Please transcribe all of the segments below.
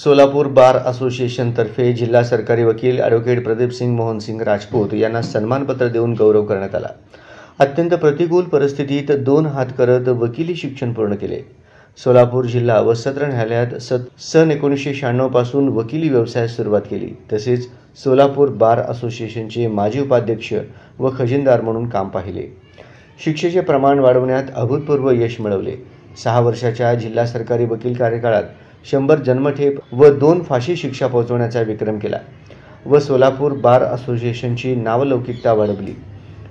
सोलापूर बार असोसिएशनतर्फे जिल्हा सरकारी वकील ॲडव्होकेट प्रदीप सिंग मोहन सिंग राजपूत यांना सन्मानपत्र देऊन गौरव करण्यात आला। अत्यंत प्रतिकूल परिस्थितीत 2 हात करत वकिली शिक्षण पूर्ण केले। सोलापूर जिल्हा व सत्र न्यायालयात सन 1996 पासून वकिली व्यवसायास सुरुवात केली। तसेच सोलापूर बार असोसिएशनचे माजी उपाध्यक्ष व खजिनदार म्हणून काम पाहिले। शिक्षेचे प्रमाण वाढवण्यात अभूतपूर्व यश मिळवले। 6 वर्षाच्या जिल्हा सरकारी वकील कार्यकाळात 100 जन्मठेप व 2 फाशी शिक्षा पोहोचवण्याचा विक्रम केला व सोलापूर बार असोसिएशनची नावलौकिकता वाढवली।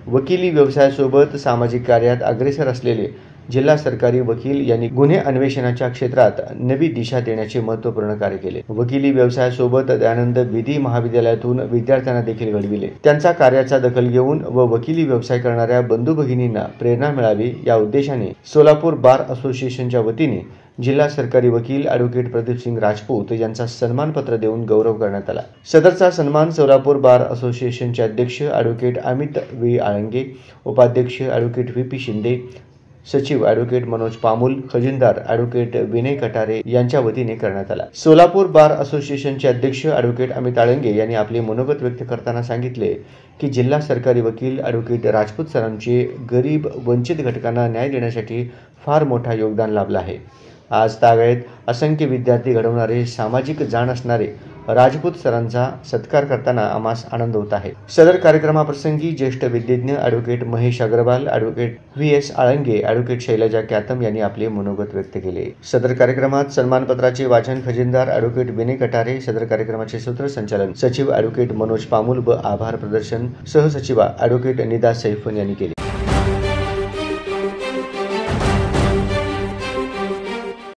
वकिली व्यवसायासोबत सामाजिक कार्यात अग्रेसर असलेले जिल्हा सरकारी वकील यांनी गुन्हे अन्वेषणाच्या क्षेत्रात नवी दिशा देण्याचे महत्त्वपूर्ण कार्य केले। वकिली व्यवसायासोबत दयानंद विधी महाविद्यालयातून विद्यार्थ्यांना देखील घडविले। त्यांचा कार्याचा दखल घेऊन व वकिली व्यवसाय करणाऱ्या बंधू भगिनींना प्रेरणा मिळावी या उद्देशाने सोलापूर बार असोसिएशनच्या वतीने जिल्हा सरकारी वकील ॲडव्होकेट प्रदीप सिंग राजपूत यांचा सन्मानपत्र देऊन गौरव करण्यात आला। सदरचा सन्मान सोलापूर बार असोसिएशनचे अध्यक्ष ॲडव्होकेट अमित व्ही आळंगे, उपाध्यक्ष ॲडव्होकेट व्ही पी शिंदे, सचिव ॲडव्होकेट मनोज पामुल, खजिनदार ॲडव्होकेट विनय कटारे यांच्या वतीने करण्यात आला। सोलापूर बार असोसिएशनचे अध्यक्ष ॲडव्होकेट अमित आळंगे यांनी आपले मनोगत व्यक्त करताना सांगितले की जिल्हा सरकारी वकील ॲडव्होकेट राजपूत सरांचे गरीब वंचित घटकांना न्याय देण्यासाठी फार मोठा योगदान लाभलं आहे। आज तागायत असंख्य विद्यार्थी घडवणारे सामाजिक जाण असणारे राजपूत सरांचा सत्कार करताना आम्हास आनंद होत आहे। सदर कार्यक्रमाप्रसंगी ज्येष्ठ विद्यज्ञ advocate Mahesh Agarwal, advocate V S Alange, advocate Shailaja Katam यांनी आपले मनोगत व्यक्त केले। सदर कार्यक्रमात सन्मानपत्राचे वाचन खजिनदार ॲडव्होकेट विनय कटारे, सदर कार्यक्रमाचे सूत्रसंचालन सचिव ॲडव्होकेट मनोज पामुल व आभार प्रदर्शन सहसचिवा ॲडव्होकेट निदा सैफन यांनी केले।